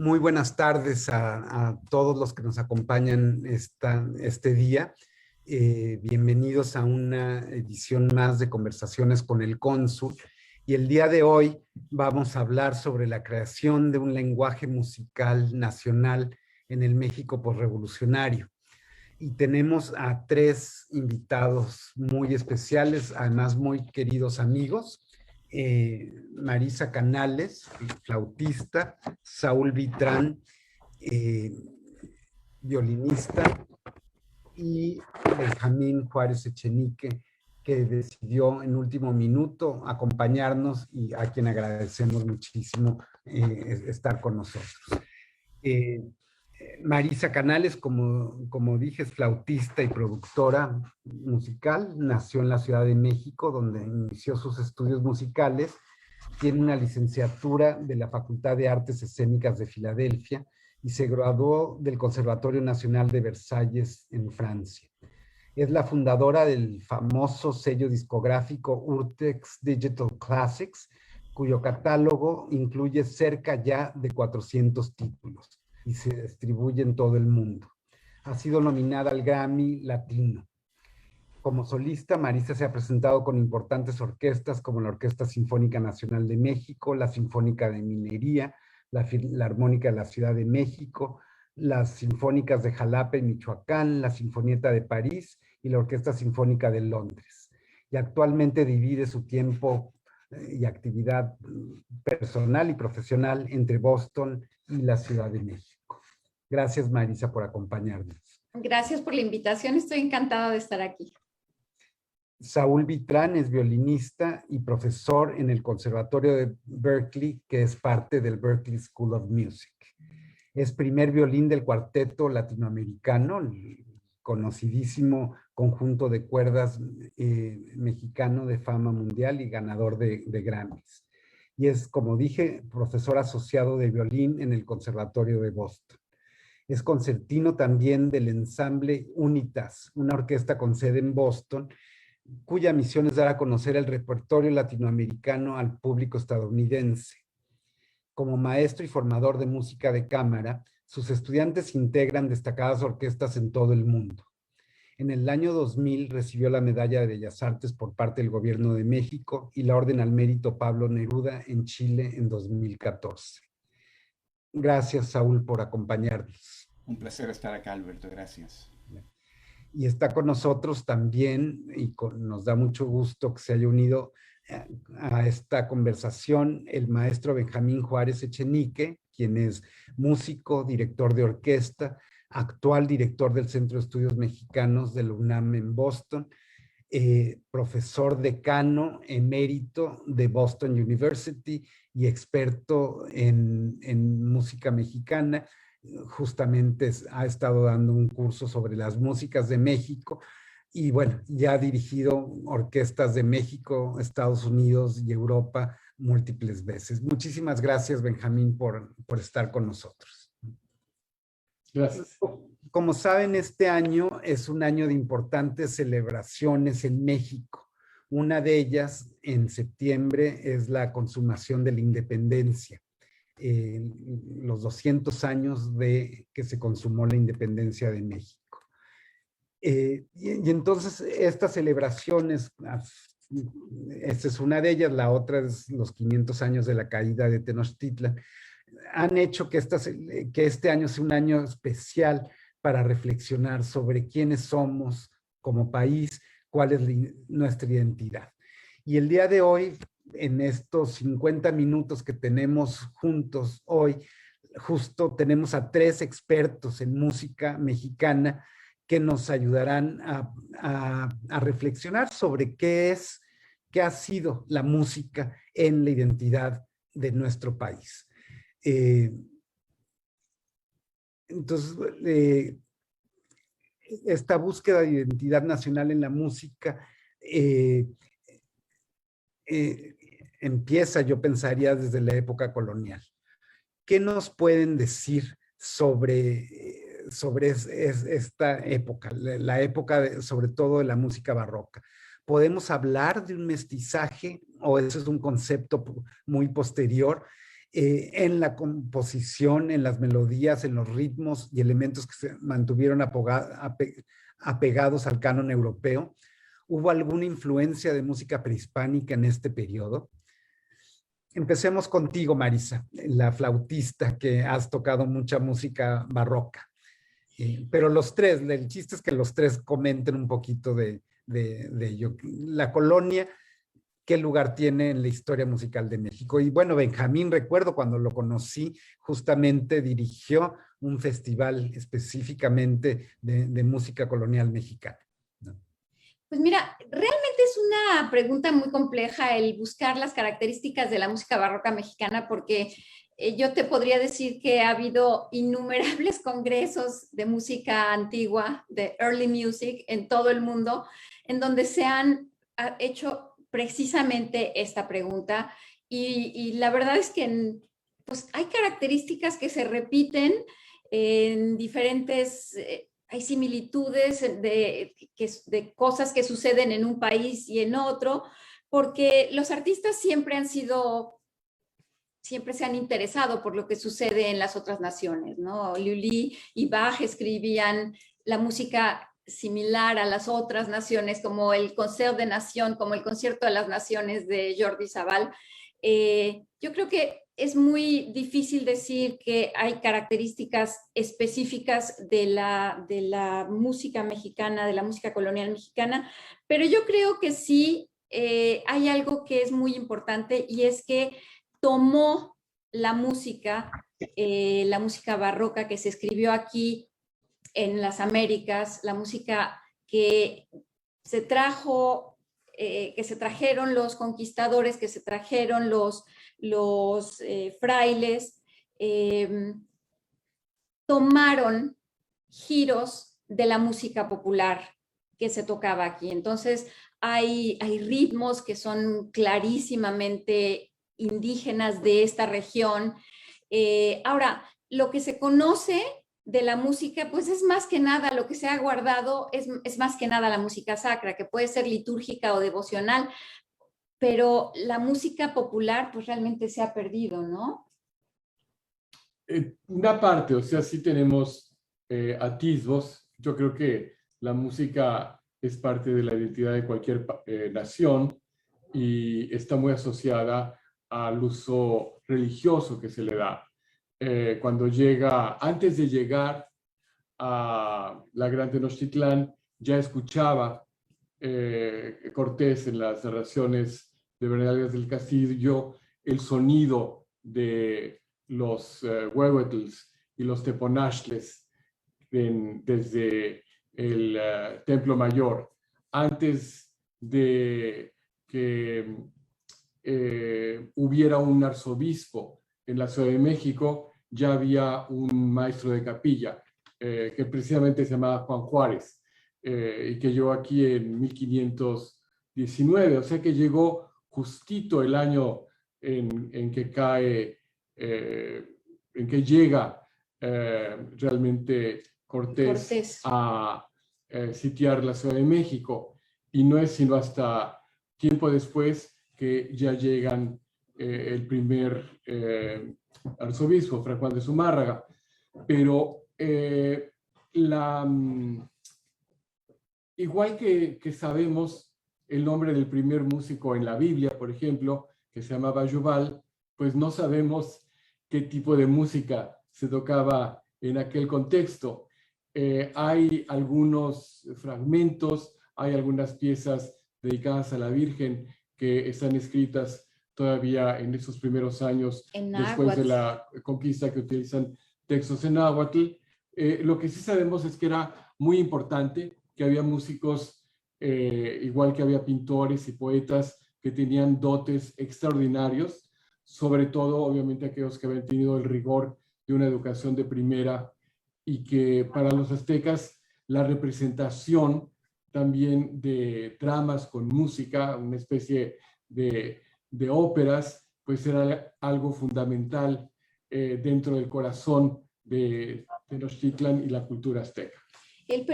Muy buenas tardes a todos los que nos acompañan este día. Bienvenidos a una edición más de Conversaciones con el Cónsul. Y el día de hoy vamos a hablar sobre la creación de un lenguaje musical nacional en el México posrevolucionario. Y tenemos a tres invitados muy especiales, además muy queridos amigos. Marisa Canales, flautista, Saúl Vitrán, violinista, y Benjamín Juárez Echenique, que decidió en último minuto acompañarnos y a quien agradecemos muchísimo estar con nosotros. Marisa Canales, como dije, es flautista y productora musical. Nació en la Ciudad de México, donde inició sus estudios musicales. Tiene una licenciatura de la Facultad de Artes Escénicas de Filadelfia y se graduó del Conservatorio Nacional de Versalles en Francia. Es la fundadora del famoso sello discográfico Urtext Digital Classics, cuyo catálogo incluye cerca ya de 400 títulos y se distribuye en todo el mundo. Ha sido nominada al Grammy Latino. Como solista, Marisa se ha presentado con importantes orquestas como la Orquesta Sinfónica Nacional de México, la Sinfónica de Minería, la Filarmónica de la Ciudad de México, las Sinfónicas de Jalapa y Michoacán, la Sinfonieta de París y la Orquesta Sinfónica de Londres. Y actualmente divide su tiempo y actividad personal y profesional entre Boston y la Ciudad de México. Gracias, Marisa, por acompañarnos. Gracias por la invitación, estoy encantada de estar aquí. Saúl Vitrán es violinista y profesor en el Conservatorio de Berklee, que es parte del Berklee School of Music. Es primer violín del cuarteto latinoamericano, el conocidísimo conjunto de cuerdas mexicano de fama mundial y ganador de Grammys. Y es, como dije, profesor asociado de violín en el Conservatorio de Boston. Es concertino también del ensamble Unitas, una orquesta con sede en Boston, cuya misión es dar a conocer el repertorio latinoamericano al público estadounidense. Como maestro y formador de música de cámara, sus estudiantes integran destacadas orquestas en todo el mundo. En el año 2000 recibió la Medalla de Bellas Artes por parte del Gobierno de México y la Orden al Mérito Pablo Neruda en Chile en 2014. Gracias, Saúl, por acompañarnos. Un placer estar acá, Alberto. Gracias. Y está con nosotros también, y nos da mucho gusto que se haya unido a esta conversación, el maestro Benjamín Juárez Echenique, quien es músico, director de orquesta, actual director del Centro de Estudios Mexicanos de la UNAM en Boston, profesor decano emérito de Boston University y experto en música mexicana. Justamente ha estado dando un curso sobre las músicas de México y bueno, ya ha dirigido orquestas de México, Estados Unidos y Europa múltiples veces. Muchísimas gracias, Benjamín, por estar con nosotros. Gracias. Como saben, este año es un año de importantes celebraciones en México. Una de ellas, en septiembre, es la consumación de la independencia. Los 200 años de que se consumó la independencia de México. Y entonces estas celebraciones, esta es una de ellas, la otra es los 500 años de la caída de Tenochtitlan, han hecho que este año sea un año especial para reflexionar sobre quiénes somos como país, cuál es nuestra identidad. Y el día de hoy, en estos 50 minutos que tenemos juntos hoy, justo tenemos a tres expertos en música mexicana que nos ayudarán a reflexionar sobre qué ha sido la música en la identidad de nuestro país. Entonces, esta búsqueda de identidad nacional en la música empieza, yo pensaría, desde la época colonial. ¿Qué nos pueden decir sobre esta época, la época sobre todo de la música barroca? ¿Podemos hablar de un mestizaje o eso es un concepto muy posterior? en la composición, en las melodías, en los ritmos y elementos que se mantuvieron apegados al canon europeo. ¿Hubo alguna influencia de música prehispánica en este periodo? Empecemos contigo, Marisa, la flautista, que has tocado mucha música barroca. Pero los tres, el chiste es que los tres comenten un poquito de ello. La colonia, ¿qué lugar tiene en la historia musical de México? Y bueno, Benjamín, recuerdo cuando lo conocí, justamente dirigió un festival específicamente de música colonial mexicana, ¿no? Pues mira, realmente es una pregunta muy compleja el buscar las características de la música barroca mexicana, porque yo te podría decir que ha habido innumerables congresos de música antigua, de early music, en todo el mundo, en donde se han hecho precisamente esta pregunta. Y la verdad es que pues, hay características que se repiten en diferentes... hay similitudes de cosas que suceden en un país y en otro, porque los artistas siempre se han interesado por lo que sucede en las otras naciones, ¿no? Lully y Bach escribían la música similar a las otras naciones, como el Concert de Nation, como el Concierto de las Naciones de Jordi Savall. Yo creo que es muy difícil decir que hay características específicas de la música mexicana, de la música colonial mexicana, pero yo creo que sí hay algo que es muy importante, y es que tomó la música barroca que se escribió aquí en las Américas, la música que se trajo, que se trajeron los conquistadores, que se trajeron los frailes, tomaron giros de la música popular que se tocaba aquí. Entonces, hay ritmos que son clarísimamente indígenas de esta región. Ahora, lo que se conoce de la música, pues es más que nada, lo que se ha guardado es más que nada la música sacra, que puede ser litúrgica o devocional, pero la música popular pues realmente se ha perdido, ¿no? Una parte, o sea, sí tenemos atisbos. Yo creo que la música es parte de la identidad de cualquier nación y está muy asociada al uso religioso que se le da. Cuando llega, antes de llegar a la Gran Tenochtitlán, ya escuchaba Cortés en las narraciones de Bernal del Castillo el sonido de los huehuetls y los teponachles desde el Templo Mayor. Antes de que hubiera un arzobispo en la Ciudad de México, ya había un maestro de capilla que precisamente se llamaba Juan Juárez y que llegó aquí en 1519, o sea que llegó justito el año en que cae, en que llega realmente Cortés a sitiar la Ciudad de México, y no es sino hasta tiempo después que ya llegan el primer arzobispo, Fray Juan de Zumárraga. Pero igual que sabemos el nombre del primer músico en la Biblia, por ejemplo, que se llamaba Jubal, pues no sabemos qué tipo de música se tocaba en aquel contexto. Hay algunos fragmentos, hay algunas piezas dedicadas a la Virgen que están escritas todavía en esos primeros años después de la conquista, que utilizan textos en náhuatl. Lo que sí sabemos es que era muy importante, que había músicos, igual que había pintores y poetas que tenían dotes extraordinarios, sobre todo obviamente aquellos que habían tenido el rigor de una educación de primera, y que para los aztecas la representación también de dramas con música, una especie de óperas, pues era algo fundamental dentro del corazón de Tenochtitlan y la cultura azteca. El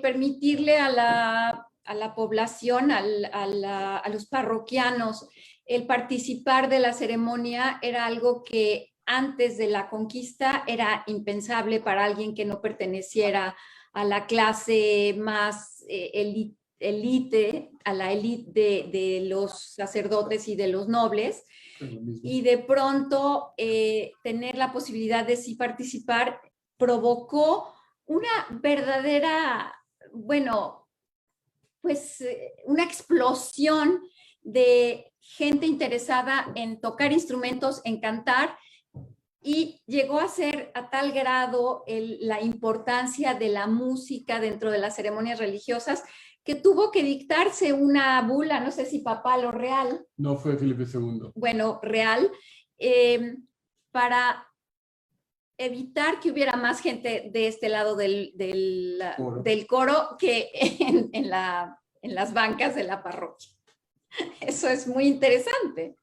permitirle a la población, a los parroquianos, el participar de la ceremonia era algo que antes de la conquista era impensable para alguien que no perteneciera a la clase más elite, a la élite de los sacerdotes y de los nobles. Y de pronto tener la posibilidad de sí participar provocó una verdadera, bueno, pues una explosión de gente interesada en tocar instrumentos, en cantar, y llegó a ser a tal grado la importancia de la música dentro de las ceremonias religiosas que tuvo que dictarse una bula, no sé si papal o real. No fue Felipe II. Bueno, real, para evitar que hubiera más gente de este lado del coro que en las bancas de la parroquia. Eso es muy interesante.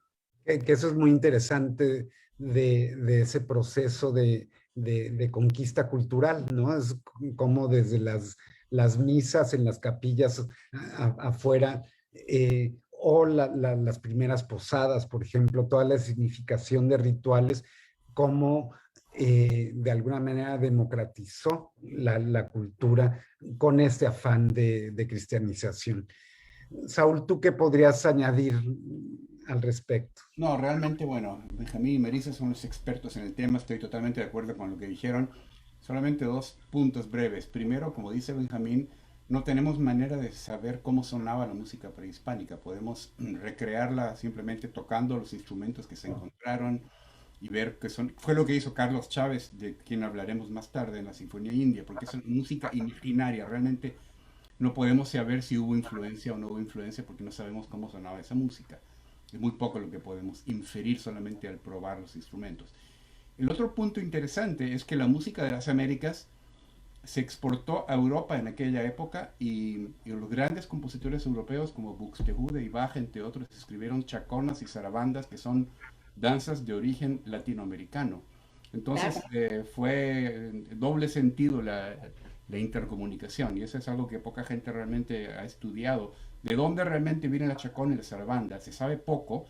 Que eso es muy interesante de ese proceso de conquista cultural, ¿no? Es como desde las misas en las capillas afuera, o las primeras posadas, por ejemplo, toda la significación de rituales, como de alguna manera democratizó la cultura con este afán de cristianización. Saúl, ¿tú qué podrías añadir al respecto? No, realmente, bueno, Benjamín y Melissa son los expertos en el tema, estoy totalmente de acuerdo con lo que dijeron. Solamente dos puntos breves. Primero, como dice Benjamín, no tenemos manera de saber cómo sonaba la música prehispánica. Podemos recrearla simplemente tocando los instrumentos que se encontraron y ver que son... Fue lo que hizo Carlos Chávez, de quien hablaremos más tarde en la Sinfonía India, porque es música imaginaria. Realmente no podemos saber si hubo influencia o no hubo influencia porque no sabemos cómo sonaba esa música. Es muy poco lo que podemos inferir solamente al probar los instrumentos. El otro punto interesante es que la música de las Américas se exportó a Europa en aquella época y los grandes compositores europeos como Buxtehude y Bach, entre otros, escribieron chaconas y zarabandas, que son danzas de origen latinoamericano. Entonces fue doble sentido la intercomunicación, y eso es algo que poca gente realmente ha estudiado. ¿De dónde realmente vienen la chacona y la zarabanda? Se sabe poco,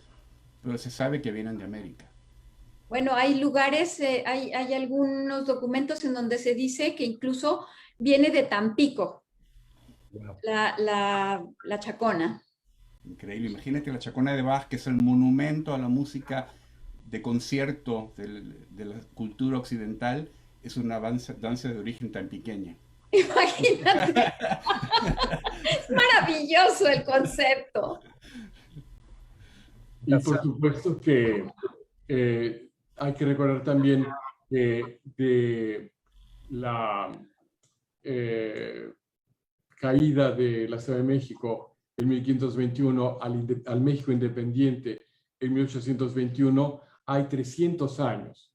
pero se sabe que vienen de América. Bueno, hay lugares, hay algunos documentos en donde se dice que incluso viene de Tampico, Wow. la chacona. Increíble. Imagínate la chacona de Bach, que es el monumento a la música de concierto de la cultura occidental, es una danza de origen tan pequeña. Imagínate. Es maravilloso el concepto. Y por supuesto que hay que recordar también de la caída de la Ciudad de México en 1521 al México independiente en 1821, hay 300 años.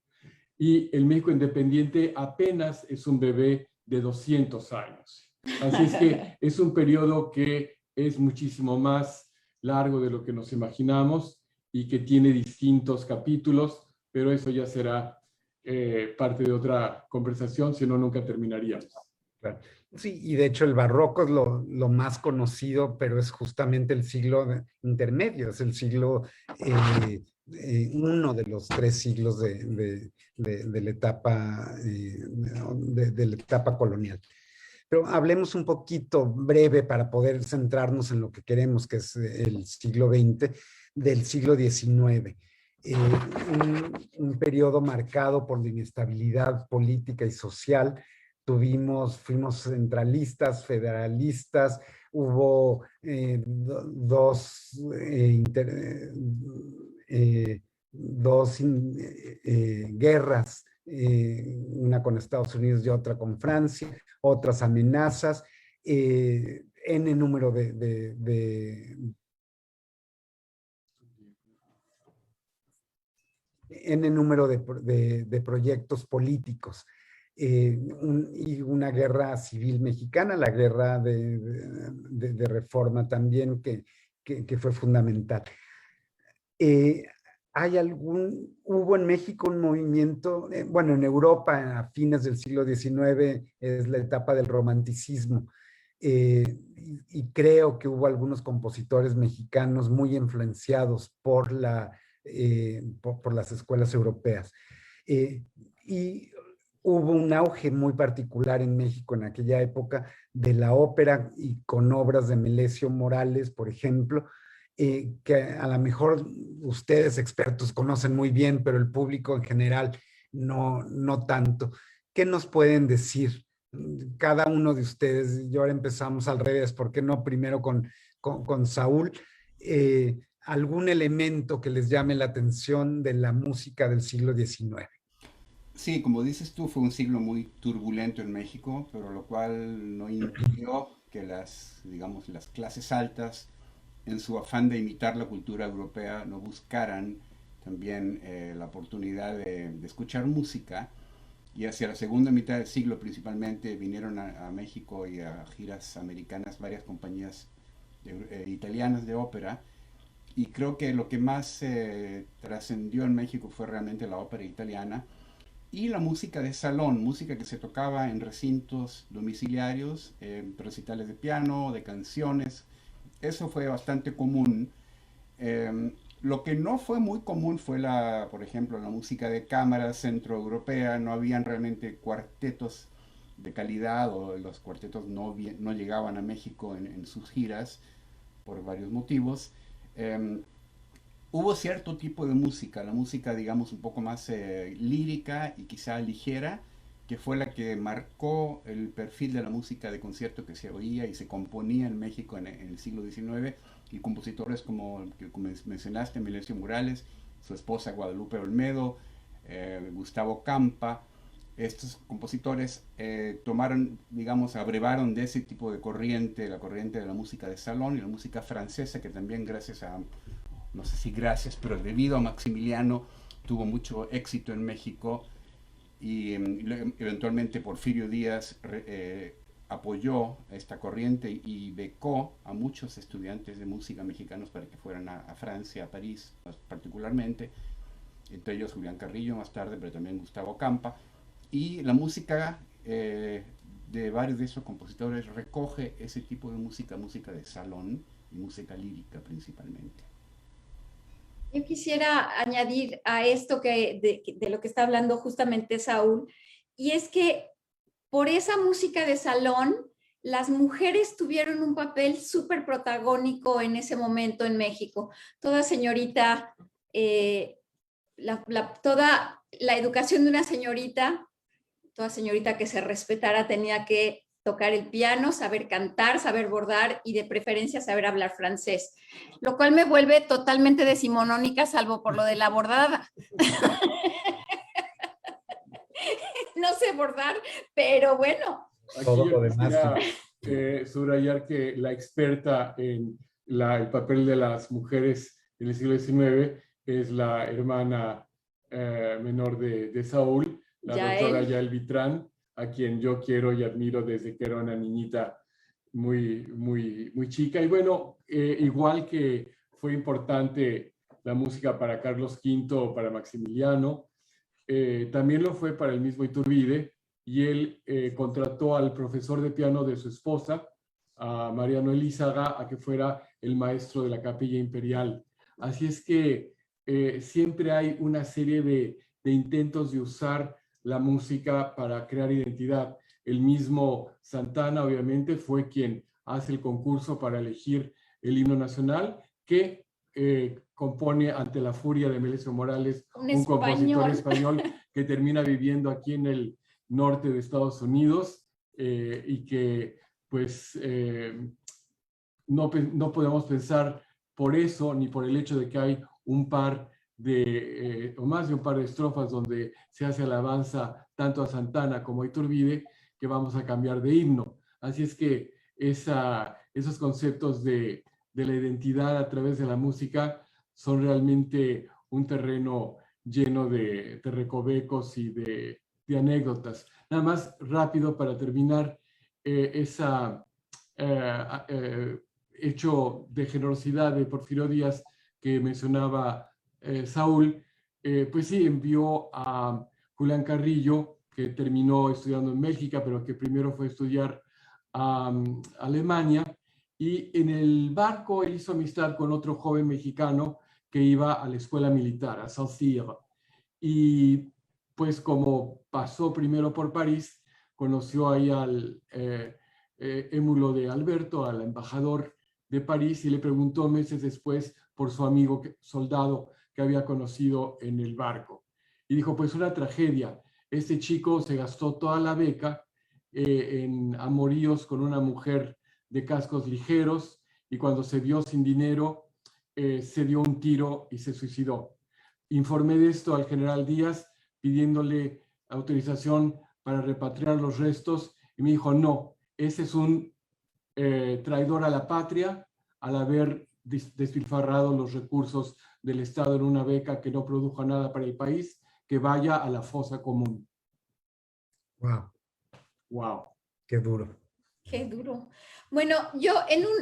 Y el México independiente apenas es un bebé de 200 años. Así es que es un periodo que es muchísimo más largo de lo que nos imaginamos y que tiene distintos capítulos, pero eso ya será parte de otra conversación, si no, nunca terminaríamos. Claro. Sí, y de hecho el barroco es lo más conocido, pero es justamente el siglo intermedio, es el siglo, uno de los tres siglos de la etapa, de la etapa colonial. Pero hablemos un poquito breve para poder centrarnos en lo que queremos, que es el siglo XX, del siglo XIX. Un periodo marcado por la inestabilidad política y social. Fuimos centralistas, federalistas, hubo dos guerras, una con Estados Unidos y otra con Francia, otras amenazas, n número de proyectos políticos. Y una guerra civil mexicana, la guerra de reforma también, que fue fundamental. Hubo en México un movimiento, bueno, en Europa a fines del siglo XIX es la etapa del romanticismo, y creo que hubo algunos compositores mexicanos muy influenciados por las escuelas europeas. Y hubo un auge muy particular en México en aquella época de la ópera y con obras de Melesio Morales, por ejemplo, que a lo mejor ustedes expertos conocen muy bien, pero el público en general no tanto. ¿Qué nos pueden decir cada uno de ustedes? Y ahora empezamos al revés, ¿por qué no primero con Saúl? ¿Algún elemento que les llame la atención de la música del siglo XIX? Sí, como dices tú, fue un siglo muy turbulento en México, pero lo cual no impidió que digamos, las clases altas, en su afán de imitar la cultura europea, no buscaran también la oportunidad de escuchar música. Y hacia la segunda mitad del siglo principalmente vinieron a México y a giras americanas varias compañías italianas de ópera. Y creo que lo que más trascendió en México fue realmente la ópera italiana y la música de salón, música que se tocaba en recintos domiciliarios, recitales de piano, de canciones. Eso fue bastante común. Lo que no fue muy común fue por ejemplo, la música de cámara centroeuropea. No habían realmente cuartetos de calidad, o los cuartetos no llegaban a México en sus giras por varios motivos. Eh, Hubo cierto tipo de música, la música, digamos, un poco más lírica y quizá ligera, que fue la que marcó el perfil de la música de concierto que se oía y se componía en México en el siglo XIX, y compositores como mencionaste, Melesio Morales, su esposa Guadalupe Olmedo, Gustavo Campa. Estos compositores tomaron, digamos, abrevaron de ese tipo de corriente, la corriente de la música de salón y la música francesa, que también gracias a, no sé si gracias, pero debido a Maximiliano tuvo mucho éxito en México. Y eventualmente Porfirio Díaz apoyó esta corriente y becó a muchos estudiantes de música mexicanos para que fueran a Francia, a París particularmente, entre ellos Julián Carrillo más tarde, pero también Gustavo Campa. Y la música de varios de esos compositores recoge ese tipo de música, música de salón y música lírica principalmente. Yo quisiera añadir a esto de lo que está hablando justamente Saúl, y es que por esa música de salón, las mujeres tuvieron un papel súper protagónico en ese momento en México. Toda señorita, toda la educación de una señorita, toda señorita que se respetara tenía que tocar el piano, saber cantar, saber bordar y de preferencia saber hablar francés, lo cual me vuelve totalmente decimonónica, salvo por lo de la bordada. No sé bordar, pero bueno. Aquí yo quisiera subrayar que la experta en el papel de las mujeres en el siglo XIX es la hermana menor de Saúl, la doctora Yael Vitrán, a quien yo quiero y admiro desde que era una niñita muy chica. Y bueno, igual que fue importante la música para Carlos V o para Maximiliano, también lo fue para el mismo Iturbide, y él contrató al profesor de piano de su esposa, a Mariano Elízaga, a que fuera el maestro de la Capilla Imperial. Así es que siempre hay una serie de intentos de usar la música para crear identidad. El mismo Santana, obviamente, fue quien hace el concurso para elegir el himno nacional, que compone ante la furia de Melesio Morales, un compositor español que termina viviendo aquí en el norte de Estados Unidos, y que pues no podemos pensar por eso, ni por el hecho de que hay un par o más de un par de estrofas donde se hace alabanza tanto a Santana como a Iturbide, que vamos a cambiar de himno. Así es que esos conceptos de la identidad a través de la música son realmente un terreno lleno de recovecos y de anécdotas. Nada más rápido para terminar, hecho de generosidad de Porfirio Díaz que mencionaba Saúl, pues sí, envió a Julián Carrillo, que terminó estudiando en Bélgica, pero que primero fue a estudiar a Alemania, y en el barco él hizo amistad con otro joven mexicano que iba a la escuela militar, a Saint-Cyr. Y pues como pasó primero por París, conoció ahí al émulo de Alberto, al embajador de París, y le preguntó meses después por su amigo soldado que había conocido en el barco. Y dijo, pues una tragedia. Este chico se gastó toda la beca en amoríos con una mujer de cascos ligeros, y cuando se vio sin dinero, se dio un tiro y se suicidó. Informé de esto al general Díaz pidiéndole autorización para repatriar los restos, y me dijo, no, ese es un traidor a la patria al haber despilfarrado los recursos del Estado en una beca que no produjo nada para el país, que vaya a la fosa común. Wow, Wow. qué duro. Qué duro. Bueno, yo en un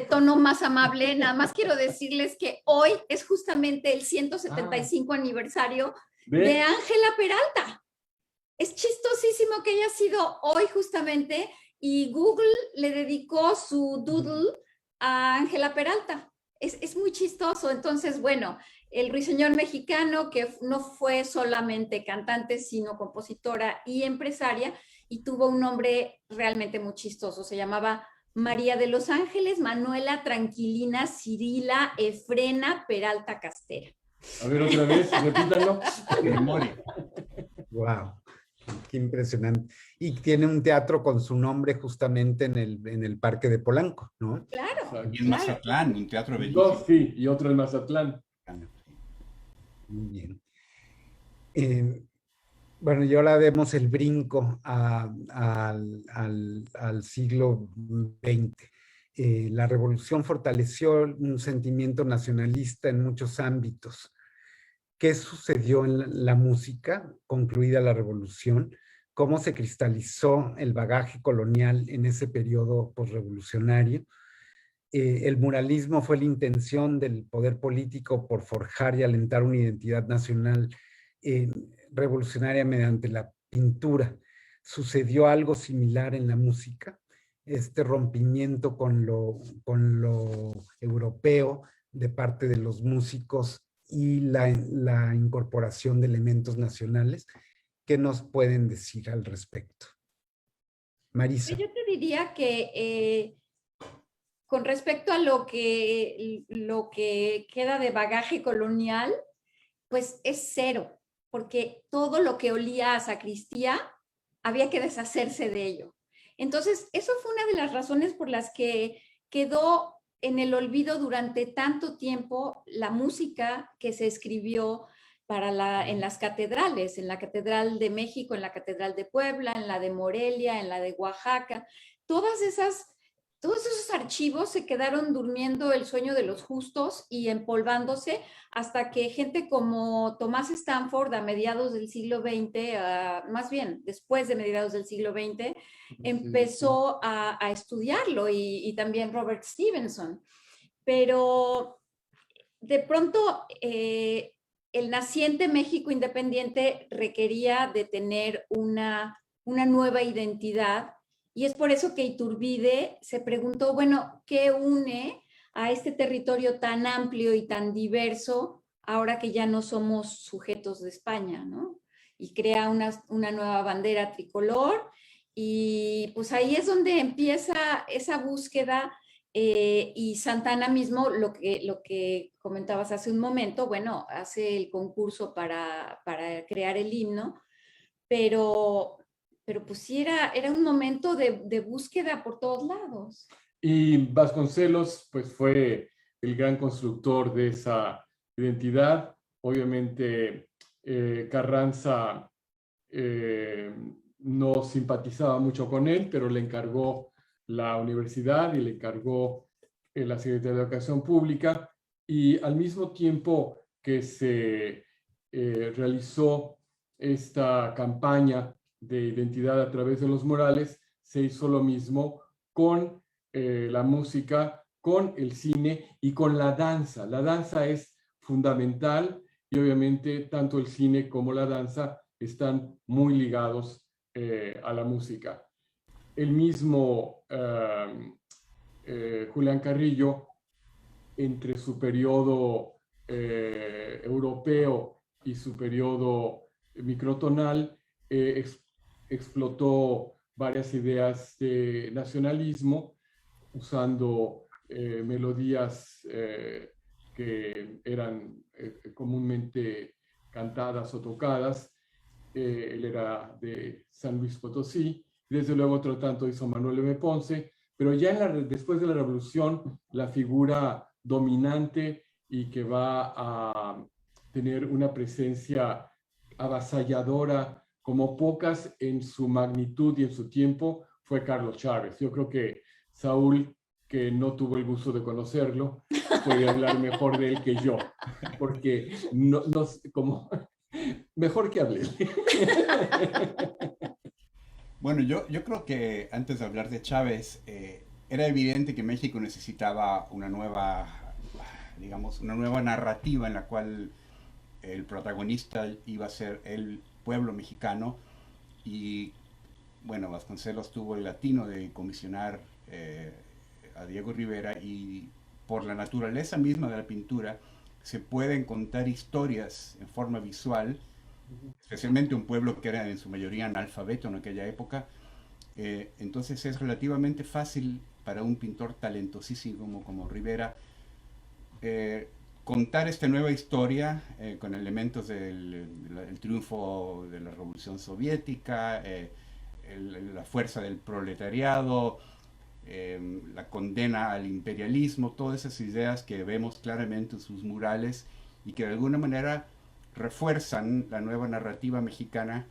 tono más amable, nada más quiero decirles que hoy es justamente el 175 aniversario de Ángela Peralta. Es chistosísimo que haya sido hoy justamente, y Google le dedicó su doodle a Ángela Peralta. Es muy chistoso. Entonces, bueno, el ruiseñor mexicano, que no fue solamente cantante, sino compositora y empresaria, y tuvo un nombre realmente muy chistoso. Se llamaba María de los Ángeles Manuela Tranquilina Cirila Efrena Peralta Castera. A ver, otra vez, repítalo. Memoria. Wow, qué impresionante. Y tiene un teatro con su nombre justamente en el Parque de Polanco, ¿no? Claro. Y en Mazatlán, un teatro bellísimo. Dos, sí, y otro en Mazatlán. Muy bien. Bueno, y ahora demos el brinco al siglo XX. La revolución fortaleció un sentimiento nacionalista en muchos ámbitos. ¿Qué sucedió en la música concluida la revolución? ¿Cómo se cristalizó el bagaje colonial en ese periodo posrevolucionario? El muralismo fue la intención del poder político por forjar y alentar una identidad nacional revolucionaria mediante la pintura. ¿Sucedió algo similar en la música? Este rompimiento con lo europeo de parte de los músicos y la incorporación de elementos nacionales. ¿Qué nos pueden decir al respecto? Marisa. Yo te diría que con respecto a lo que queda de bagaje colonial, pues es cero, porque todo lo que olía a sacristía había que deshacerse de ello. Entonces, eso fue una de las razones por las que quedó en el olvido durante tanto tiempo la música que se escribió en las catedrales, en la Catedral de México, en la Catedral de Puebla, en la de Morelia, en la de Oaxaca. Todos esos archivos se quedaron durmiendo el sueño de los justos y empolvándose hasta que gente como Thomas Stanford a mediados del siglo XX, más bien después de mediados del siglo XX, empezó a estudiarlo, y también Robert Stevenson. Pero de pronto el naciente México independiente requería de tener una nueva identidad. Y es por eso que Iturbide se preguntó, bueno, ¿qué une a este territorio tan amplio y tan diverso ahora que ya no somos sujetos de España, ¿no? Y crea una nueva bandera tricolor, y pues ahí es donde empieza esa búsqueda, y Santana mismo, lo que comentabas hace un momento, bueno, hace el concurso para crear el himno, pero pues sí era un momento de búsqueda por todos lados. Y Vasconcelos, pues fue el gran constructor de esa identidad. Obviamente, Carranza no simpatizaba mucho con él, pero le encargó la universidad y le encargó la Secretaría de Educación Pública, y al mismo tiempo que se realizó esta campaña de identidad a través de los murales, se hizo lo mismo con la música, con el cine y con la danza. La danza es fundamental, y obviamente tanto el cine como la danza están muy ligados a la música. el mismo Julián Carrillo, entre su periodo europeo y su periodo microtonal, explotó varias ideas de nacionalismo, usando melodías que eran comúnmente cantadas o tocadas. Él era de San Luis Potosí. Desde luego otro tanto hizo Manuel M. Ponce, pero ya después de la Revolución, la figura dominante y que va a tener una presencia avasalladora como pocas en su magnitud y en su tiempo fue Carlos Chávez. Yo creo que Saúl, que no tuvo el gusto de conocerlo, puede hablar mejor de él que yo, porque no como mejor que hable. Bueno, yo creo que antes de hablar de Chávez, era evidente que México necesitaba una nueva, digamos, una nueva narrativa en la cual el protagonista iba a ser el pueblo mexicano. Y bueno, Vasconcelos tuvo el latino de comisionar a Diego Rivera, y por la naturaleza misma de la pintura se pueden contar historias en forma visual, especialmente un pueblo que era en su mayoría analfabeto en aquella época. Entonces es relativamente fácil para un pintor talentosísimo como Rivera contar esta nueva historia con elementos del triunfo de la Revolución Soviética, la fuerza del proletariado, la condena al imperialismo, todas esas ideas que vemos claramente en sus murales y que de alguna manera refuerzan la nueva narrativa mexicana,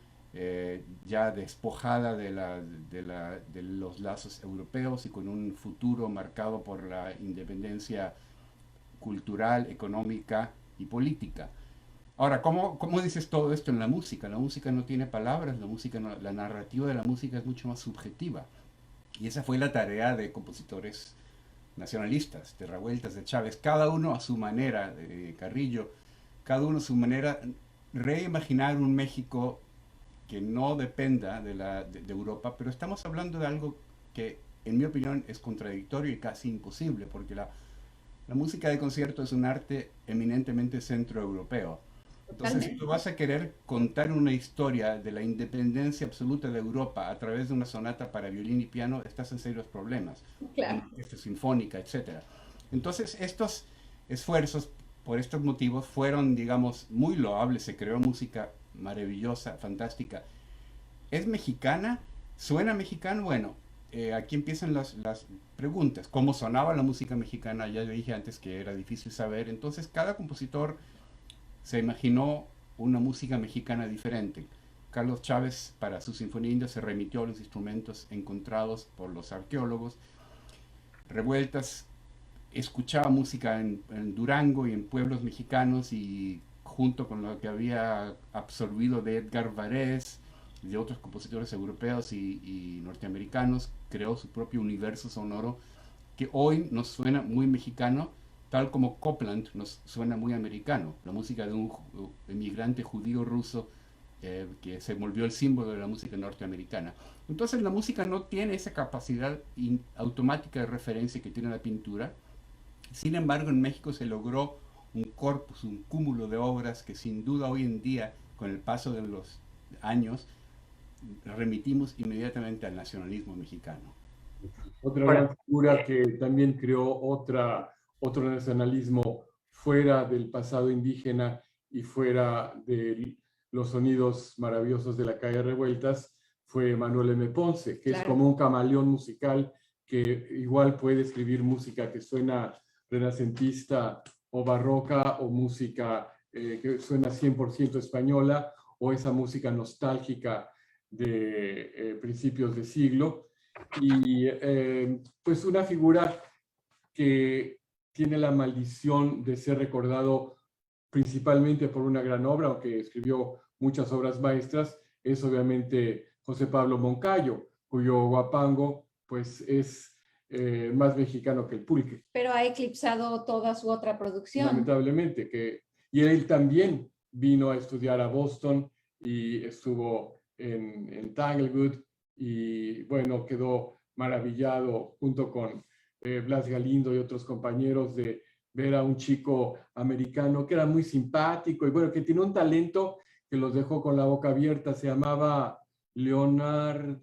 ya despojada de los lazos europeos y con un futuro marcado por la independencia cultural, económica y política. Ahora, ¿cómo dices todo esto en la música? La música no tiene palabras, la narrativa de la música es mucho más subjetiva. Y esa fue la tarea de compositores nacionalistas, de Revueltas, de Chávez, cada uno a su manera, de Carrillo, cada uno a su manera, reimaginar un México que no dependa de Europa, pero estamos hablando de algo que, en mi opinión, es contradictorio y casi imposible, porque la música de concierto es un arte eminentemente centroeuropeo. Entonces, si tú vas a querer contar una historia de la independencia absoluta de Europa a través de una sonata para violín y piano, estás en serios problemas. Claro. Una orquesta sinfónica, etc. Entonces, estos esfuerzos, por estos motivos, fueron, digamos, muy loables. Se creó música maravillosa, fantástica. ¿Es mexicana? ¿Suena mexicano? Bueno, aquí empiezan las preguntas. ¿Cómo sonaba la música mexicana? Ya dije antes que era difícil saber. Entonces, cada compositor se imaginó una música mexicana diferente. Carlos Chávez, para su Sinfonía India, se remitió a los instrumentos encontrados por los arqueólogos. Revueltas escuchaba música en Durango y en pueblos mexicanos, y junto con lo que había absorbido de Edgar Varese y de otros compositores europeos y norteamericanos, creó su propio universo sonoro que hoy nos suena muy mexicano, tal como Copland nos suena muy americano, la música de un emigrante judío ruso que se volvió el símbolo de la música norteamericana. Entonces la música no tiene esa capacidad automática de referencia que tiene la pintura. Sin embargo, en México se logró un corpus, un cúmulo de obras que sin duda hoy en día, con el paso de los años, remitimos inmediatamente al nacionalismo mexicano. Otra gran figura que también creó otro nacionalismo fuera del pasado indígena y fuera de los sonidos maravillosos de la calle Revueltas fue Manuel M. Ponce, que es como un camaleón musical que igual puede escribir música que suena renacentista o barroca, o música que suena 100% española, o esa música nostálgica de principios de siglo. Y pues una figura que tiene la maldición de ser recordado principalmente por una gran obra, aunque escribió muchas obras maestras, es obviamente José Pablo Moncayo, cuyo guapango pues es más mexicano que el pulque. Pero ha eclipsado toda su otra producción. Lamentablemente, y él también vino a estudiar a Boston y estuvo en Tanglewood, y bueno, quedó maravillado junto con Blas Galindo y otros compañeros de ver a un chico americano que era muy simpático y bueno, que tiene un talento que los dejó con la boca abierta. Se llamaba Leonard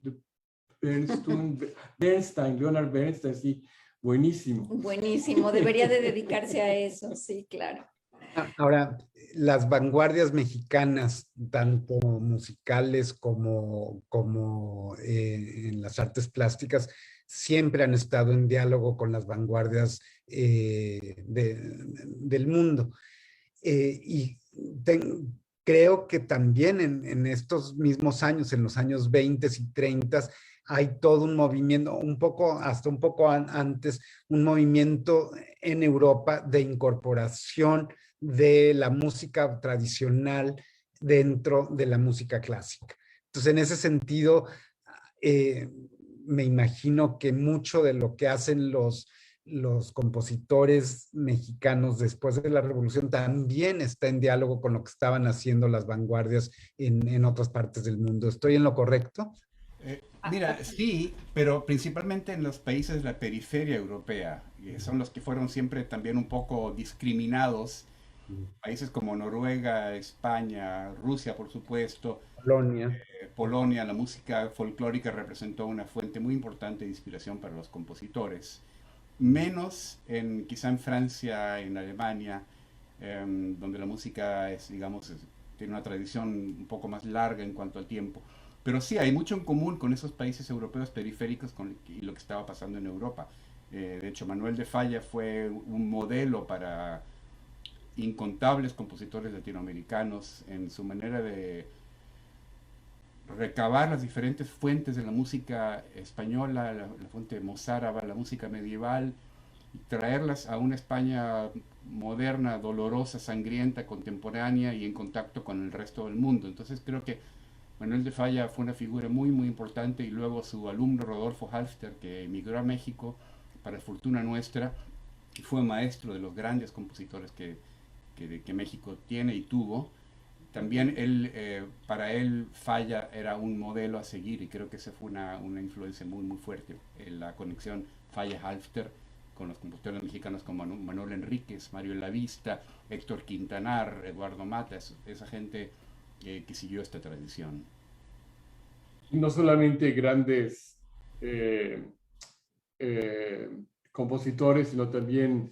Leonard Bernstein, sí, buenísimo. Buenísimo, debería de dedicarse a eso, sí, claro. Ahora, las vanguardias mexicanas, tanto musicales como en las artes plásticas, siempre han estado en diálogo con las vanguardias del mundo. Y creo que también en estos mismos años, en los años 20 y 30, hay todo un movimiento, hasta un poco antes, un movimiento en Europa de incorporación de la música tradicional dentro de la música clásica. Entonces, en ese sentido, me imagino que mucho de lo que hacen los compositores mexicanos después de la Revolución también está en diálogo con lo que estaban haciendo las vanguardias en otras partes del mundo. ¿Estoy en lo correcto? Mira, sí, pero principalmente en los países de la periferia europea, que son los que fueron siempre también un poco discriminados. Países como Noruega, España, Rusia, por supuesto, Polonia. Polonia, la música folclórica representó una fuente muy importante de inspiración para los compositores. Menos quizá en Francia, en Alemania, donde la música es, digamos, tiene una tradición un poco más larga en cuanto al tiempo. Pero sí, hay mucho en común con esos países europeos periféricos y lo que estaba pasando en Europa. De hecho, Manuel de Falla fue un modelo para incontables compositores latinoamericanos en su manera de recabar las diferentes fuentes de la música española, la fuente mozárabe, la música medieval, y traerlas a una España moderna, dolorosa, sangrienta, contemporánea y en contacto con el resto del mundo. Entonces creo que Manuel de Falla fue una figura muy, muy importante, y luego su alumno Rodolfo Halfter, que emigró a México para fortuna nuestra, y fue maestro de los grandes compositores que México tiene y tuvo. También para él Falla era un modelo a seguir, y creo que esa fue una influencia muy, muy fuerte, la conexión Falla-Halfter con los compositores mexicanos como Manuel Enríquez, Mario Lavista, Héctor Quintanar, Eduardo Mata, esa gente que siguió esta tradición. No solamente grandes compositores, sino también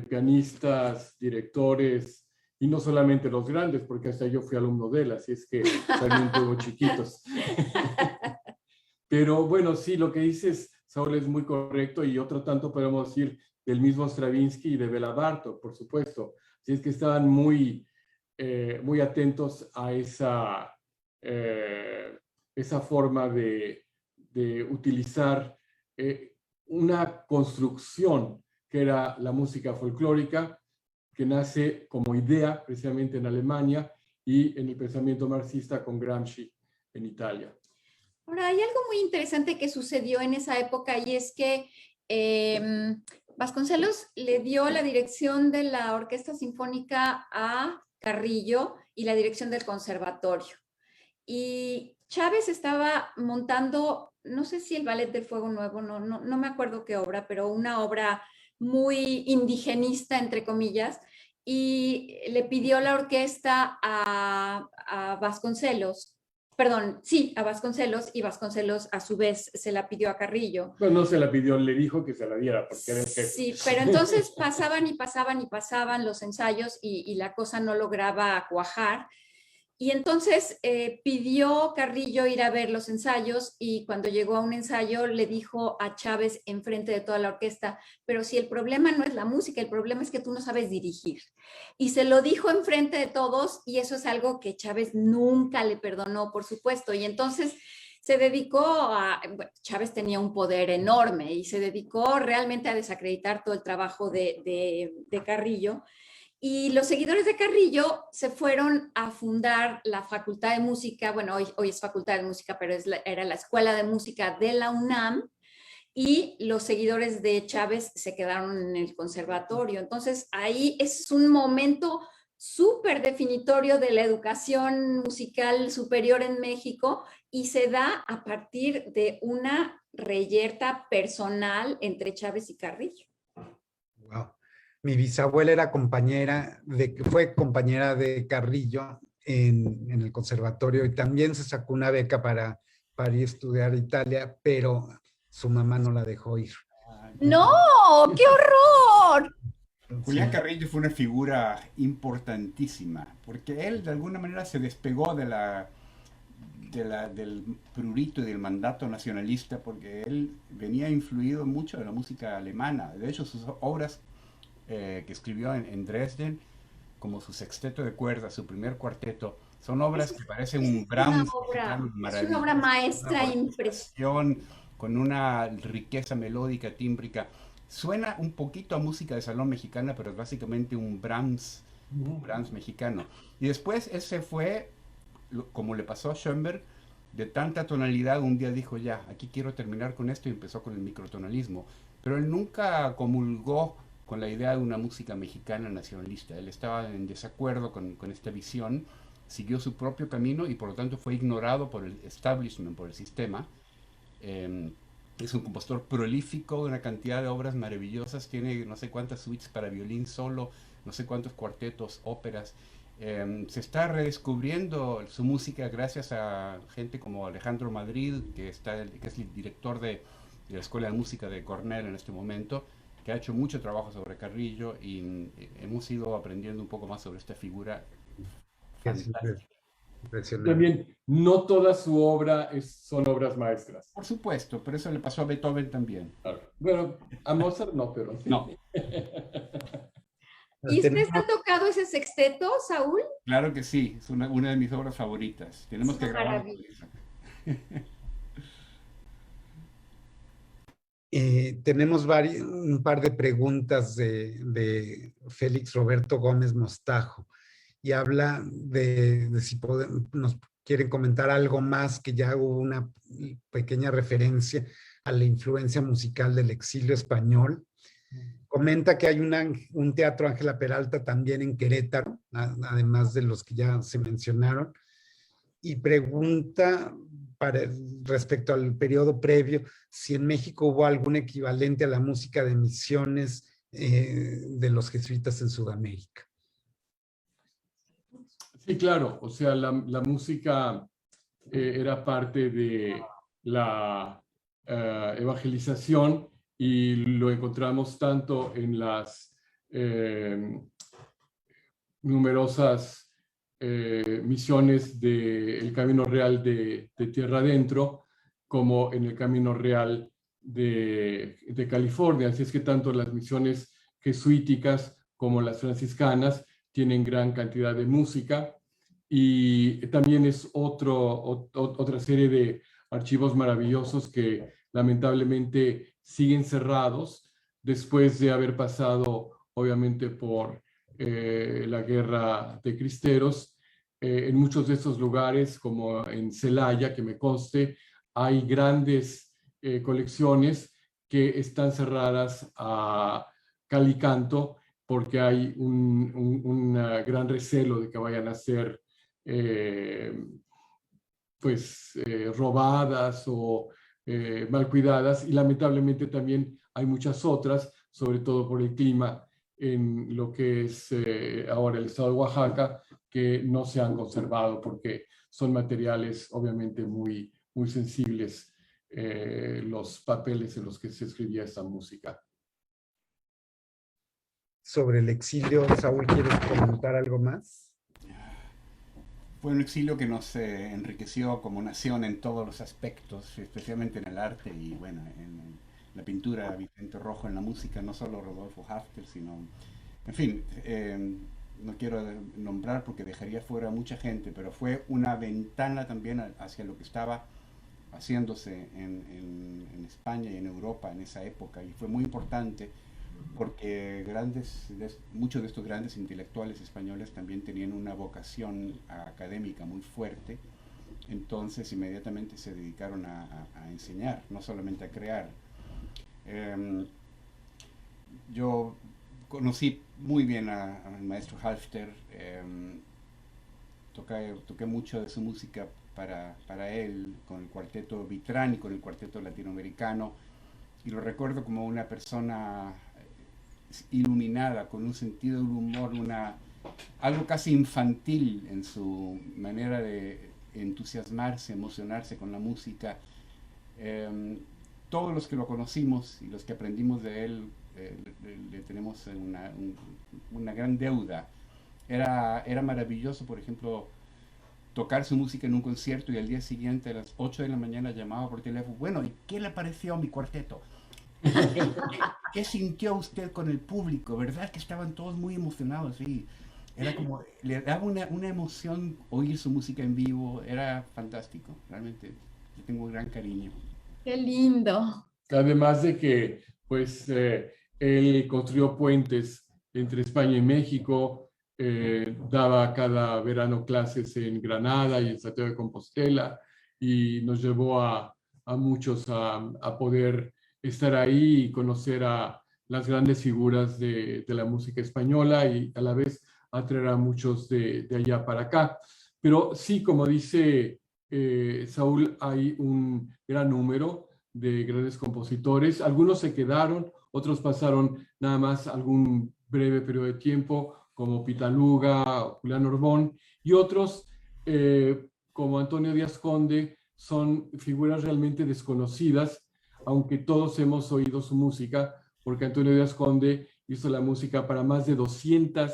pianistas, directores, y no solamente los grandes, porque hasta yo fui alumno de él, así es que también tuvo chiquitos. Pero bueno, sí, lo que dices, Saúl, es muy correcto, y otro tanto podemos decir del mismo Stravinsky y de Béla Bartók, por supuesto. Así es que estaban muy atentos a esa forma de utilizar una construcción que era la música folclórica, que nace como idea precisamente en Alemania y en el pensamiento marxista con Gramsci en Italia. Ahora, hay algo muy interesante que sucedió en esa época, y es que Vasconcelos le dio la dirección de la Orquesta Sinfónica a Carrillo y la dirección del conservatorio. Y Chávez estaba montando, no sé si el Ballet del Fuego Nuevo, no me acuerdo qué obra, pero una obra muy indigenista, entre comillas, y le pidió la orquesta a Vasconcelos. Perdón, sí, a Vasconcelos, y Vasconcelos a su vez se la pidió a Carrillo. Bueno, no se la pidió, le dijo que se la diera porque era el jefe. Sí, pero entonces pasaban y pasaban y pasaban los ensayos, y la cosa no lograba cuajar. Y entonces pidió Carrillo ir a ver los ensayos, y cuando llegó a un ensayo le dijo a Chávez enfrente de toda la orquesta: pero si el problema no es la música, el problema es que tú no sabes dirigir. Y se lo dijo enfrente de todos, y eso es algo que Chávez nunca le perdonó, por supuesto. Y entonces se dedicó bueno, Chávez tenía un poder enorme, y se dedicó realmente a desacreditar todo el trabajo de Carrillo. Y los seguidores de Carrillo se fueron a fundar la Facultad de Música, bueno, hoy es Facultad de Música, pero era la Escuela de Música de la UNAM, y los seguidores de Chávez se quedaron en el conservatorio. Entonces ahí es un momento súper definitorio de la educación musical superior en México y se da a partir de una reyerta personal entre Chávez y Carrillo. Wow. Mi bisabuela era fue compañera de Carrillo en el conservatorio y también se sacó una beca para ir a estudiar a Italia, pero su mamá no la dejó ir. ¡No! ¡Qué horror! Julián Sí. Carrillo fue una figura importantísima, porque él de alguna manera se despegó del prurito y del mandato nacionalista, porque él venía influido mucho de la música alemana. De hecho, sus obras que escribió en Dresden, como su sexteto de cuerdas, su primer cuarteto, son obras que parecen un Brahms mexicano Es una obra maravilloso, maestra una impresionante. orquestación con una riqueza melódica, tímbrica. Suena un poquito a música de salón mexicana, pero es básicamente un Brahms mexicano. Y después él se fue, como le pasó a Schoenberg, de tanta tonalidad, un día dijo, ya, aquí quiero terminar con esto, y empezó con el microtonalismo. Pero él nunca comulgó con la idea de una música mexicana nacionalista. Él estaba en desacuerdo con esta visión, siguió su propio camino y por lo tanto fue ignorado por el establishment, por el sistema. Eh, es un compositor prolífico de una cantidad de obras maravillosas, tiene no sé cuántas suites para violín solo, no sé cuántos cuartetos, óperas. Se está redescubriendo su música gracias a gente como Alejandro Madrid, que es el director de la Escuela de Música de Cornell en este momento, que ha hecho mucho trabajo sobre Carrillo y hemos ido aprendiendo un poco más sobre esta figura Es fantástica. impresionante. También, no toda su obra son obras maestras. Por supuesto, pero eso le pasó a Beethoven también. Claro. Bueno, a Mozart no, pero sí. No, ¿Y ustedes Tenemos han tocado ese sexteto, Saúl? claro que sí, es una de mis obras favoritas. Es Tenemos que una grabarlo. maravilla. un par de preguntas de Félix Roberto Gómez Mostajo y habla de si nos quieren comentar algo más, que ya hubo una pequeña referencia a la influencia musical del exilio español. Comenta que hay un teatro Ángela Peralta también en Querétaro, además de los que ya se mencionaron, y pregunta respecto al periodo previo, si en México hubo algún equivalente a la música de misiones de los jesuitas en Sudamérica. Sí, claro, o sea, la música era parte de la evangelización y lo encontramos tanto en las numerosas misiones del Camino Real de Tierra Adentro como en el Camino Real de California. Así es que tanto las misiones jesuíticas como las franciscanas tienen gran cantidad de música y también es otra serie de archivos maravillosos que lamentablemente siguen cerrados después de haber pasado obviamente por la guerra de cristeros. En muchos de estos lugares, como en Celaya, que me conste, hay grandes colecciones que están cerradas a cal y canto porque hay un gran recelo de que vayan a ser robadas o mal cuidadas, y lamentablemente también hay muchas otras, sobre todo por el clima en lo que es ahora el estado de Oaxaca, que no se han conservado porque son materiales obviamente muy, muy sensibles, los papeles en los que se escribía esta música. Sobre el exilio, Saúl, ¿quieres comentar algo más? Fue un exilio que nos enriqueció como nación en todos los aspectos, especialmente en el arte y bueno, en la pintura, Vicente Rojo, en la música, no solo Rodolfo Hafter, sino, en fin, no quiero nombrar porque dejaría fuera a mucha gente, pero fue una ventana también hacia lo que estaba haciéndose en España y en Europa en esa época y fue muy importante porque muchos de estos grandes intelectuales españoles también tenían una vocación académica muy fuerte, entonces inmediatamente se dedicaron a enseñar, no solamente a crear. Yo conocí muy bien al maestro Halfter. Toqué mucho de su música para él, con el cuarteto Vitrán y con el cuarteto latinoamericano, y lo recuerdo como una persona iluminada, con un sentido del humor, algo casi infantil en su manera de entusiasmarse, emocionarse con la música. Eh, Todos los que lo conocimos y los que aprendimos de él, le tenemos una gran deuda. Era maravilloso, por ejemplo, tocar su música en un concierto y al día siguiente a las 8 de la mañana llamaba por teléfono. Bueno, ¿y qué le pareció a mi cuarteto? ¿Qué sintió usted con el público? ¿Verdad que estaban todos muy emocionados? Sí. Era como, le daba una emoción oír su música en vivo. Era fantástico. Realmente le tengo un gran cariño. Qué lindo. Además de que, pues, él construyó puentes entre España y México, daba cada verano clases en Granada y en Santiago de Compostela, y nos llevó a muchos a poder estar ahí y conocer a las grandes figuras de la música española y a la vez atraer a muchos de allá para acá. Pero sí, como dice Saúl, hay un gran número de grandes compositores. Algunos se quedaron, otros pasaron nada más algún breve periodo de tiempo, como Pitaluga, Julián Orbón, y otros, como Antonio Díaz Conde, son figuras realmente desconocidas, aunque todos hemos oído su música, porque Antonio Díaz Conde hizo la música para más de 200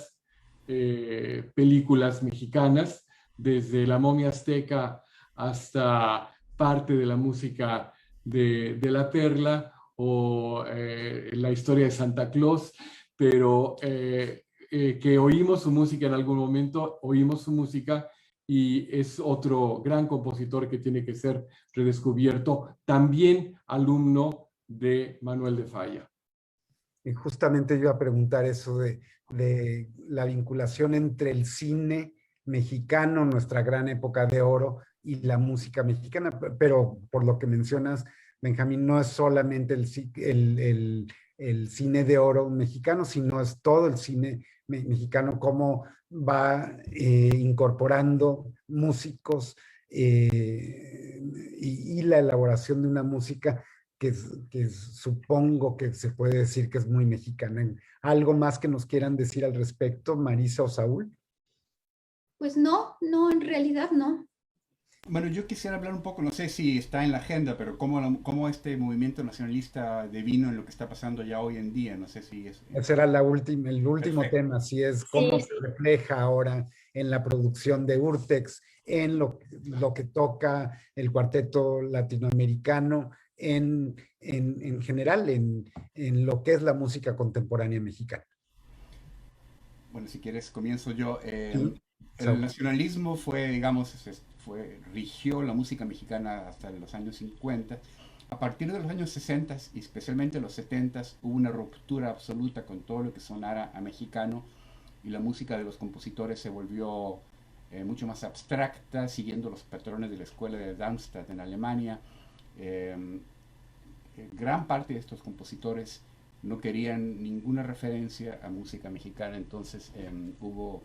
películas mexicanas, desde La momia azteca hasta parte de la música de La Perla o la historia de Santa Claus, pero que oímos su música en algún momento, oímos su música y es otro gran compositor que tiene que ser redescubierto, también alumno de Manuel de Falla. Y justamente yo iba a preguntar eso de la vinculación entre el cine mexicano, nuestra gran época de oro, y la música mexicana, pero por lo que mencionas, Benjamín, no es solamente el cine de oro mexicano, sino es todo el cine mexicano, cómo va incorporando músicos y la elaboración de una música que supongo que se puede decir que es muy mexicana. ¿Algo más que nos quieran decir al respecto, Marisa o Saúl? Pues no, en realidad no. Bueno, yo quisiera hablar un poco, no sé si está en la agenda, pero cómo este movimiento nacionalista devino en lo que está pasando ya hoy en día. No sé si es... Ese era el último Perfecto. tema, si es cómo Sí, se sí. refleja ahora en la producción de Urtex, en lo que toca el cuarteto latinoamericano, en general, en lo que es la música contemporánea mexicana. Bueno, si quieres, comienzo yo. Sí, El Saúl. nacionalismo fue, digamos, rigió la música mexicana hasta los años 50. A partir de los años 60 y especialmente los 70 hubo una ruptura absoluta con todo lo que sonara a mexicano y la música de los compositores se volvió mucho más abstracta, siguiendo los patrones de la escuela de Darmstadt en Alemania. Eh, Gran parte de estos compositores no querían ninguna referencia a música mexicana, entonces hubo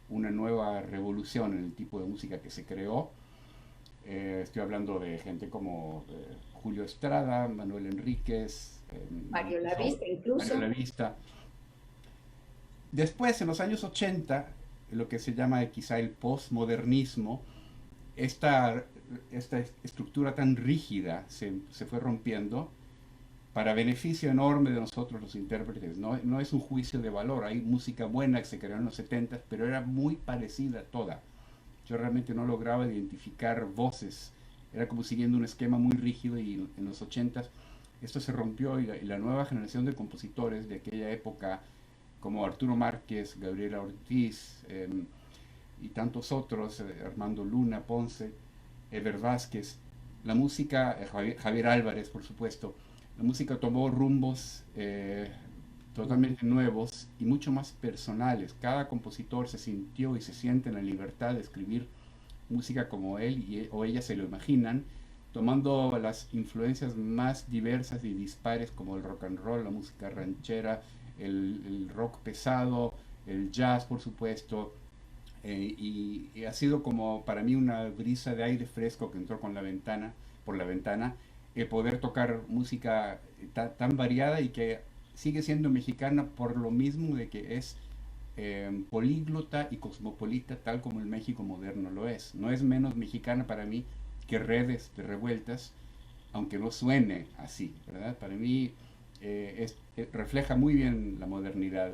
una nueva revolución en el tipo de música que se creó. Estoy hablando de gente como Julio Estrada, Manuel Enríquez, Mario Lavista incluso. Mario Lavista. Después, en los años 80, lo que se llama quizá el postmodernismo, esta estructura tan rígida se fue rompiendo para beneficio enorme de nosotros los intérpretes. No es un juicio de valor, hay música buena que se creó en los 70, pero era muy parecida toda. Yo realmente no lograba identificar voces, era como siguiendo un esquema muy rígido, y en los 80 esto se rompió y la nueva generación de compositores de aquella época, como Arturo Márquez, Gabriela Ortiz, y tantos otros, Armando Luna, Ponce, Eber Vázquez, la música, Javier Álvarez, por supuesto, la música tomó rumbos totalmente nuevos y mucho más personales. Cada compositor se sintió y se siente en la libertad de escribir música como él o ella se lo imaginan, tomando las influencias más diversas y dispares como el rock and roll, la música ranchera, el rock pesado, el jazz, por supuesto, y ha sido como para mí una brisa de aire fresco que entró por la ventana, el poder tocar música tan variada y que sigue siendo mexicana por lo mismo de que es políglota y cosmopolita tal como el México moderno lo es. No es menos mexicana para mí que Redes de Revueltas, aunque no suene así, ¿verdad? Para mí refleja muy bien la modernidad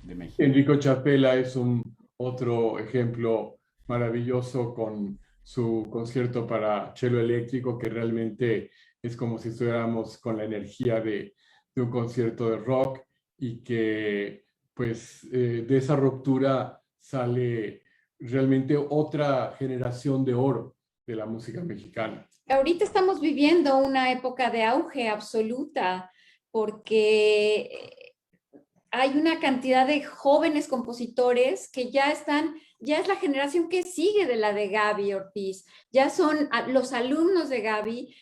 de México. Enrico Chapela es un otro ejemplo maravilloso con su concierto para cello eléctrico, que realmente es como si estuviéramos con la energía de un concierto de rock y que pues de esa ruptura sale realmente otra generación de oro de la música mexicana. Ahorita estamos viviendo una época de auge absoluta porque hay una cantidad de jóvenes compositores que ya es la generación que sigue de la de Gaby Ortiz, ya son los alumnos de Gaby,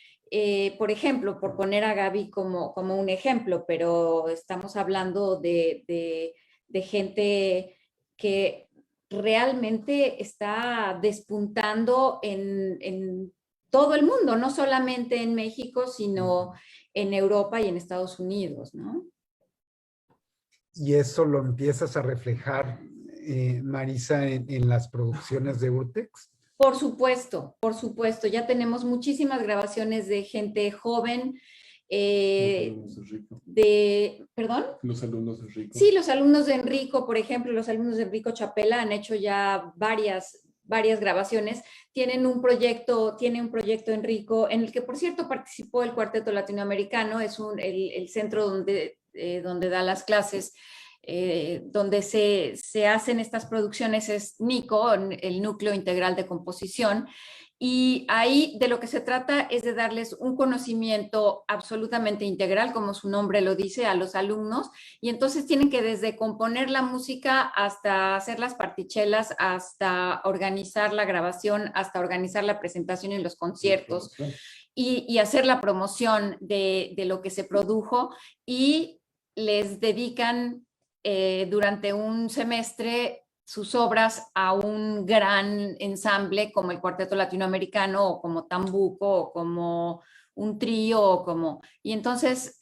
por ejemplo, por poner a Gaby como un ejemplo, pero estamos hablando de gente que realmente está despuntando en todo el mundo, no solamente en México, sino en Europa y en Estados Unidos, ¿no? Y eso lo empiezas a reflejar, Marisa, en las producciones de Urtext. Por supuesto, por supuesto. Ya tenemos muchísimas grabaciones de gente joven. ¿Perdón? Los alumnos de Enrico. Sí, los alumnos de Enrico, por ejemplo, los alumnos de Enrico Chapela han hecho ya varias grabaciones. Tienen un proyecto Enrico, en el que, por cierto, participó el Cuarteto Latinoamericano, es el centro donde da las clases, donde se hacen estas producciones, es NICO, el Núcleo Integral de Composición, y ahí de lo que se trata es de darles un conocimiento absolutamente integral, como su nombre lo dice, a los alumnos, y entonces tienen que desde componer la música hasta hacer las partichelas, hasta organizar la grabación, hasta organizar la presentación en los conciertos, y hacer la promoción de lo que se produjo, y les dedican durante un semestre sus obras a un gran ensamble como el Cuarteto Latinoamericano o como Tambuco o como un trío y entonces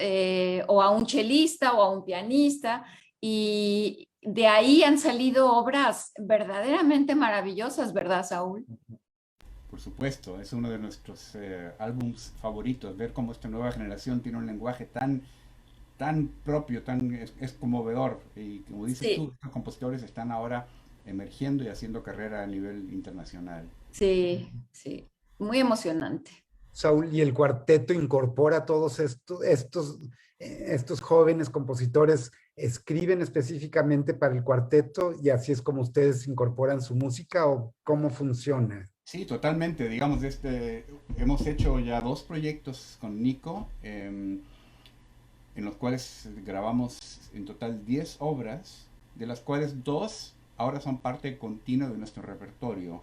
o a un chelista o a un pianista, y de ahí han salido obras verdaderamente maravillosas, ¿verdad, Saúl? Por supuesto, es uno de nuestros álbums favoritos, ver cómo esta nueva generación tiene un lenguaje tan propio, es conmovedor, y como dices Sí. tú, los compositores están ahora emergiendo y haciendo carrera a nivel internacional. Sí, sí, muy emocionante. Saúl, y el cuarteto incorpora todos estos jóvenes compositores, escriben específicamente para el cuarteto y así es como ustedes incorporan su música, o cómo funciona. Sí, totalmente. Digamos, hemos hecho ya 2 proyectos con Nico, en los cuales grabamos en total 10 obras, de las cuales 2 ahora son parte continua de nuestro repertorio.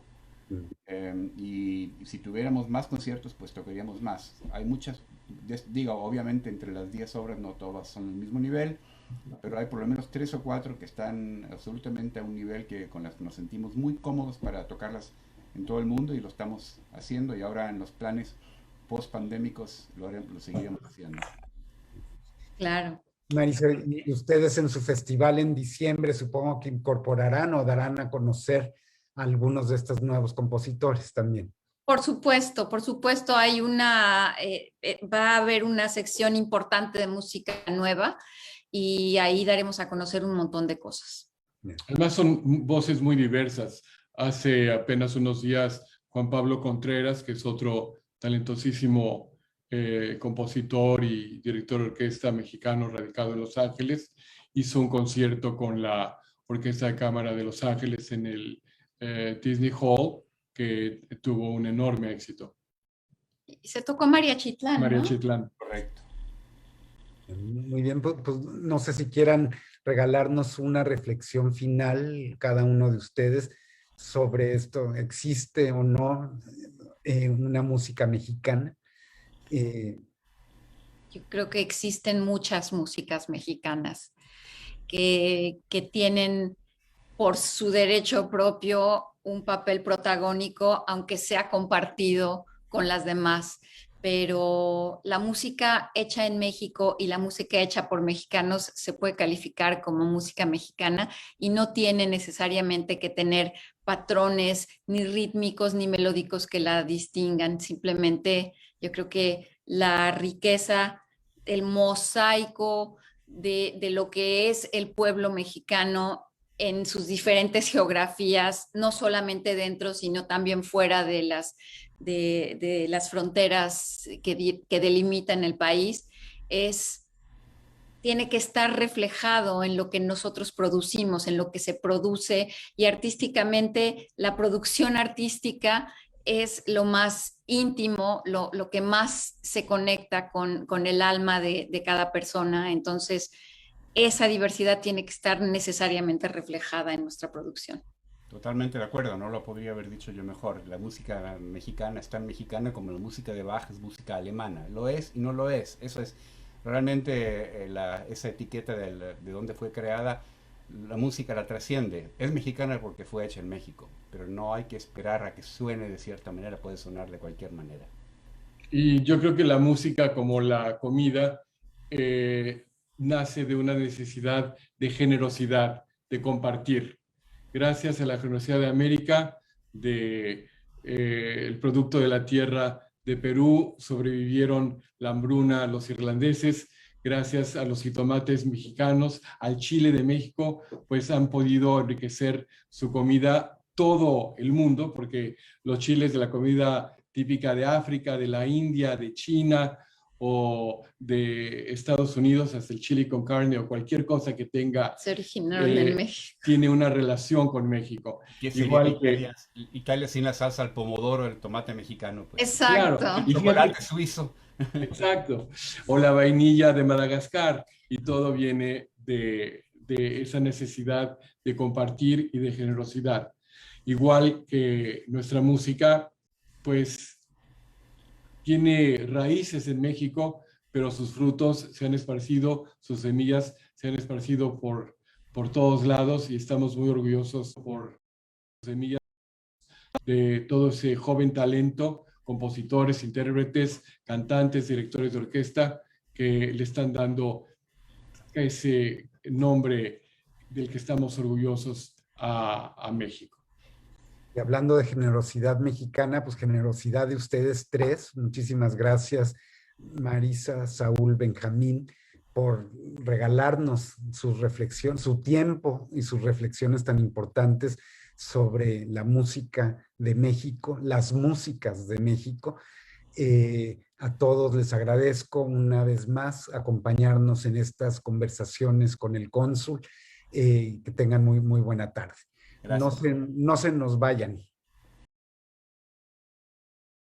Y si tuviéramos más conciertos, pues tocaríamos más. Hay muchas, digo, obviamente entre las 10 obras no todas son del mismo nivel, pero hay por lo menos 3 o 4 que están absolutamente a un nivel con las que nos sentimos muy cómodos para tocarlas en todo el mundo, y lo estamos haciendo, y ahora en los planes post pandémicos lo seguiremos haciendo. Claro. Marisa, y ustedes en su festival en diciembre supongo que incorporarán o darán a conocer a algunos de estos nuevos compositores también. Por supuesto, hay va a haber una sección importante de música nueva y ahí daremos a conocer un montón de cosas. Además son voces muy diversas. Hace apenas unos días Juan Pablo Contreras, que es otro talentosísimo compositor y director de orquesta mexicano radicado en Los Ángeles, hizo un concierto con la Orquesta de Cámara de Los Ángeles en el Disney Hall, que tuvo un enorme éxito. Y se tocó María Chitlán, María ¿no? Chitlán. Correcto. Muy bien, pues no sé si quieran regalarnos una reflexión final, cada uno de ustedes, sobre esto. ¿Existe o no una música mexicana? Yo creo que existen muchas músicas mexicanas que tienen por su derecho propio un papel protagónico, aunque sea compartido con las demás. Pero la música hecha en México y la música hecha por mexicanos se puede calificar como música mexicana y no tiene necesariamente que tener patrones ni rítmicos ni melódicos que la distingan. Simplemente yo creo que la riqueza, el mosaico de lo que es el pueblo mexicano en sus diferentes geografías, no solamente dentro, sino también fuera de las fronteras que delimitan el país, tiene que estar reflejado en lo que nosotros producimos, en lo que se produce, y artísticamente la producción artística es lo más íntimo, lo que más se conecta con el alma de cada persona. Entonces, esa diversidad tiene que estar necesariamente reflejada en nuestra producción. Totalmente de acuerdo, no lo podría haber dicho yo mejor. La música mexicana es tan mexicana como la música de Bach es música alemana. Lo es y no lo es. Eso es realmente esa etiqueta de dónde fue creada. La música la trasciende. Es mexicana porque fue hecha en México, pero no hay que esperar a que suene de cierta manera, puede sonar de cualquier manera. Y yo creo que la música, como la comida, nace de una necesidad de generosidad, de compartir. Gracias a la generosidad de América, el producto de la tierra de Perú, sobrevivieron la hambruna los irlandeses. Gracias a los jitomates mexicanos, al chile de México, pues han podido enriquecer su comida todo el mundo, porque los chiles de la comida típica de África, de la India, de China o de Estados Unidos, hasta el chile con carne o cualquier cosa que tenga, Se originaron en México. tiene una relación con México. ¿Qué sería Igual Italia, Italia sin la salsa al pomodoro, el tomate mexicano? Pues. Exacto. Claro, El chocolate suizo. exacto. O la vainilla de Madagascar. Y todo viene de esa necesidad de compartir y de generosidad. Igual que nuestra música, pues tiene raíces en México, pero sus frutos se han esparcido, sus semillas se han esparcido por todos lados, y estamos muy orgullosos por semillas de todo ese joven talento, compositores, intérpretes, cantantes, directores de orquesta, que le están dando ese nombre del que estamos orgullosos a México. Y hablando de generosidad mexicana, pues generosidad de ustedes tres. Muchísimas gracias, Marisa, Saúl, Benjamín, por regalarnos su reflexión, su tiempo y sus reflexiones tan importantes sobre la música de México, las músicas de México. A todos les agradezco una vez más acompañarnos en estas conversaciones con el cónsul. Que tengan muy buena tarde. No se nos vayan.